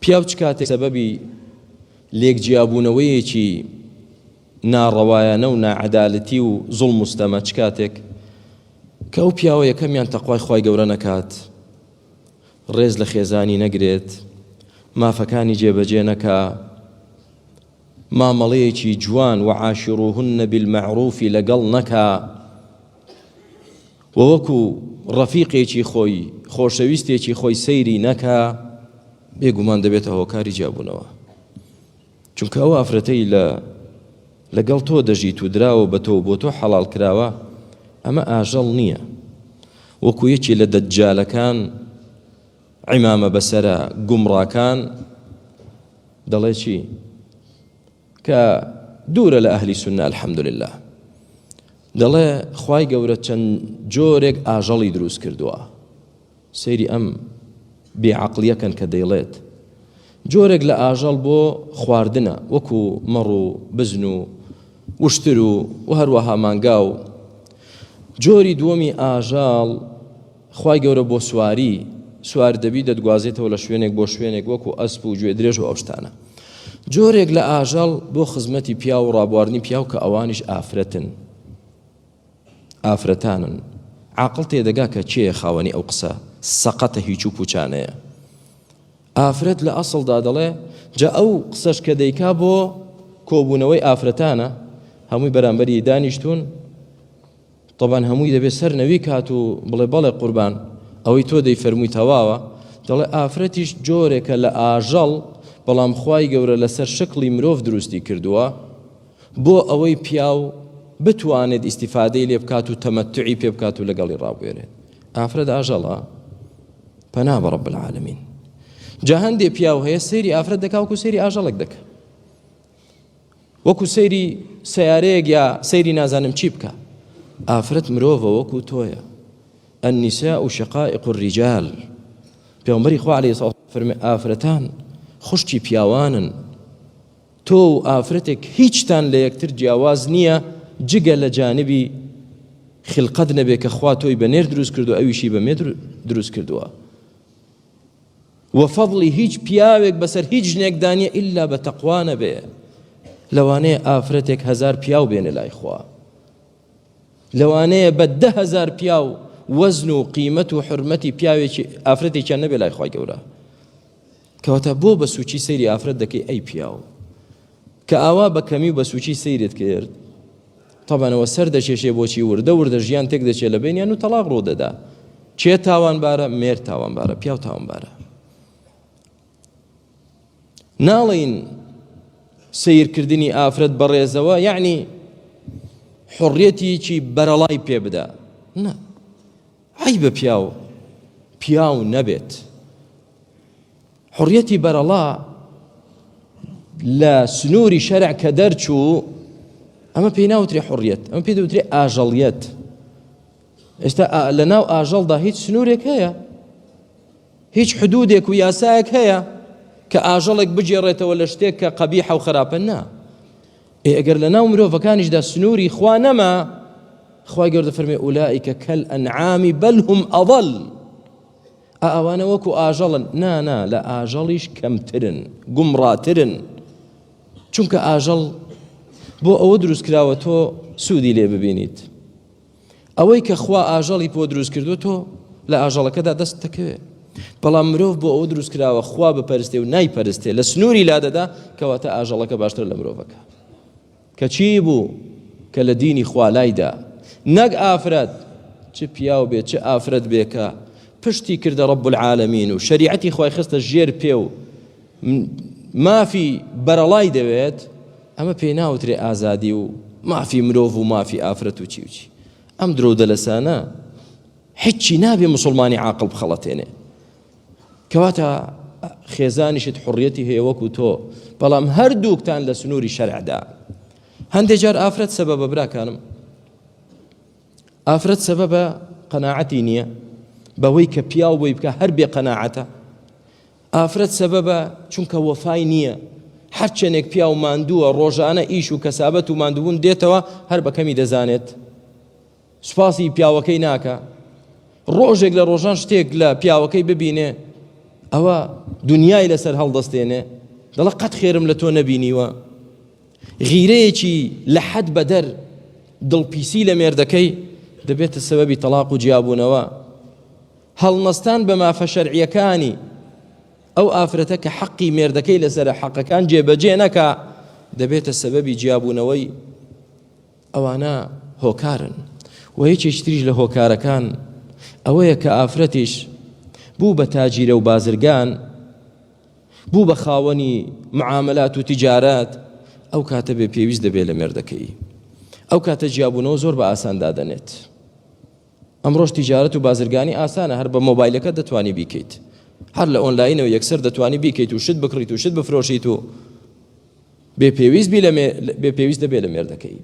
پیاو چ کاتێک سەبەبی لێکجیابوونەوەیەکی ناڕەوایانە و ناعەدالەتی و زوڵم و ستەمە چ کاتێک کە ئەو پیاوە یەکەمیان تەقوای خوای گەورە نەکات، ڕێز لە خێزانی نەگرێت، مافەکانی جێبەجێ نەکا، مامەڵەیەکی جوان و عاشروهن بالمەعروفی لەگەڵ نەکا، و وەکو ڕەفیقێکی خۆی خۆشەویستێکی خۆی سەیری نەکا، بێگومان دەبێتە هۆکاری جیابوونەوە. چونکە ئەو ئافرەتەی لەگەڵ تۆ دەژیت و دراوە بە تۆ بۆ تۆ حەڵال کراوە، ئەمە ئاژەڵ نییە. وەکو یەکی لە دەجالەکان عیمامە بەسەرە گومڕاکان دەڵێ چی؟ کە دوورە لە ئەهلی سونە الحەمدولله، دەڵێ خوای گەورە چەند جۆرێک ئاژەڵی دروست کردووە. سەیری ئەم بێعەقلیەکەن کە دەیڵێت جۆرێک لە ئاژەڵ بۆ خواردنە، وەکو مەڕ و بزن و وشتر و هەروەها مانگا و جۆری دووەمی ئاژاڵ خوای گەورە بۆ سوار دەبی دەدگوازێتەوە لە شوێنێک بۆ شوێنێک وەکو ئەسپ و گوێ درێژ و ئەو شتانە. جۆرێک لە ئاژاڵ بۆ خزمەتی پیا و ڕابواردنی پیاو کە ئەوانیش ئافرەتانن. عاقڵ تێدەگا کە چێە خاوەنی ئەو قسە، سەقەتە هیچ و پوچانەیە. ئافرەت لە ئەسڵدا دەڵێ جا ئەو قسەش کە دەیکا بۆ کۆبوونەوەی ئافرەتانە، هەمووی بەرامبەری دانیشتون، طبعاً هەمووی دەبێت سەر نەوی کات و بڵێ بەڵێ قوربان ئەوەی تۆ دەیفەرمووی تەواوە. دەڵێ ئافرەتیش جۆرێکە لە ئاژەڵ، بەڵام خوای گەورە لەسەر شکلی مرۆڤ دروستی کردووە بۆ ئەوەی پیاو بتوانێت ئیستیفادەی لێ بکات و تەمەتعی پێ بکات و لەگەڵی ڕابوێرێت. ئافرەت ئاژەڵە، پەنا بە ڕەب العالەمین. جا هەندێ پیاو هەیە سەیری ئافرەت دەکا وەکو سەیری ئاژەڵێک دەکە، وەکو سەیری سەیارەیەک یا سەیری نازانم چی بکە. ئافرەت مرۆڤە وەکو تۆیە. النساء شقائق الرجال. پێغەمبەری خوا عەلەیهی سەڵام فەرمێ ئافرەتان خوشتی پیاوانن. تۆ و ئافرەتێک هیچتان لە یەکتر جیاواز نییە جگە لە جانبی خلقەت نەبێ کە خوا تۆی بە نێر دروست کردو ئەویشی بە مێ دروست کردووە. وەفەضلی هیچ پیاوێک بەسەر هیچ ژنێکدانیە ئیلا بە تەقوا نەبێ. لەوانەیە ئافرەتێک 1000 پیاو بێنە لای خوا، لەوانەیە بە 10,000 پیاو وەزن و قیمەت و حرمەتی پیاوێکی ئافرەتێکیان نەبێ لای خوای گەورە. کەواتە بۆ بە سوچی سەیری ئافرەت دەکەی ئەی پیاو کە ئاوا بە کەمی و بە سوچی سەیرت کرد، طبعاًەوە سەر دەچێشێ بۆچی وردە ژیان تێک دەچێت لە بینیان و تەلاق ڕوو دەدا. چێ تاوانبارە؟ مێر تاوانبارە، پیاو تاوانبارە. ناڵین سیرکردنی ئافرەت بەڕێزەوە یعنی حڕیەتیکی بەرەڵای پێ بدە، نه، عەیبە پیاو نەبێت. حڕیەتی بەرەڵا لە سنووری شەرع کە دەرچوو، ئەمە پێی ناوترێ حڕیەت، ئەمە پێی دەوترێ ئاژەڵیەت. ئێستا لە ناو ئاژەڵدا هیچ سنوورێک هەیە، هیچ حدودێک و یاسایەک هەیە کە ئاژەڵێک بجێڕێتەوە لە شتێک کە قەبیحە و خراپە؟ نا. ئەگەر لە ناو مرۆڤەکانیشدا سنووری خوا نەما، خوای گەورە دەفەرمێ ئولائیکە کەلئەنعامی بەل هوم ئەضەل. ئەوانە وەکو ئاژەڵن. نا، لە ئاژەڵیش کەمترن، گومڕاترن. چونکە ئاژەڵ بۆ ئەوە دروست کراوە تۆ سوودی لێ ببینیت. ئەوەی کە خوا ئاژەڵی بۆ دروست کردو تۆ لە ئاژەڵەکەدا دەست دەکەوێت. بەڵام مرۆڤ بۆ ئەوە دروست کراوە خوا بپەرستێ و نایپەرستێ، لە سنووری لادەدا، کەواتە ئاژەڵەکە باشتر لە مرۆڤەکە. کە چی بوو؟ کە لە دینی خوا لایدا، نەک ئافرەت چ پیاو بێت چ ئافرەت بێکە پشتی کردە ڕەب العالەمین و شەریعەتی خوای خستە ژێر پێ و مافی بەرەڵای دەوێت، ئەمە پێی ناوترێ ئازادی و مافی مرۆڤ و مافی ئافرەت و چی. ئەم درۆ دەلەسانە هیچی نابێ مسلمانی عاقڵ بخەڵەتێنێ. کەواتە خێزانیشت حڕیەتی هەیە وەکو تۆ، بەڵام هەردووکتان لە سنووری شەرعدا. هەندێک جار ئافرەت سەبەبە براکانم، ئافرەت سەبەبە قەناعەتی نییە بەوەی کە پیاو بۆی بکە هەر بێ قەناعەتە. ئافرەت سەبەبە چونکە وەفای نییە، هەرچەنێک پیاو ماندووە ڕۆژانە ئیش و کەسابەت و ماندووبوون دێتەوە هەر بەکەمی دەزانێت، سوپاسی پیاوەکەی ناکە. ڕۆژێک لە ڕۆژان شتێک لە پیاوەکەی ببینێ ئەوە دنیای لەسەر هەڵدەستێنێ دەڵێ قەت خێرم لە تۆ نەبینیوە غیرەیەکی لە حەد بەدەر دڵپیسی لە مێردەکەی دەبێتە سەبەبی تەلاق و جیابوونەوە هەڵنەستان بە مافە شەرعیەکانی ئەو ئافرەتە کە حەقی مێردەکەی لەسەر حەقەکان جێبەجێ نەکا دەبێتە سەبەبی جیابوونەوەی ئەوانە هۆکارن و هیچ تریش لە هۆکارەکان ئەوەیە کە ئافرەتیش بوو بە تاجیرە و بازرگان بوو بە خاوەنی معاملات و تیجارات ئەو کاتە بێ پێویست دەبێت لە مێردەکەی ئەو کاتە جیابوونەوە زۆر بە ئاساندا دەنێت ئەمڕۆژ تیجارەت و بازرگانی ئاسانە هەر بە مۆبایلەکە دەتوانی بیکەیت هەر لە ئۆنلاینەوە یەکسەر دەتوانی بیکەیت و شت بکڕیت و شت بفرۆشیت و بێ پێویست دەبێت لە مێردەکەی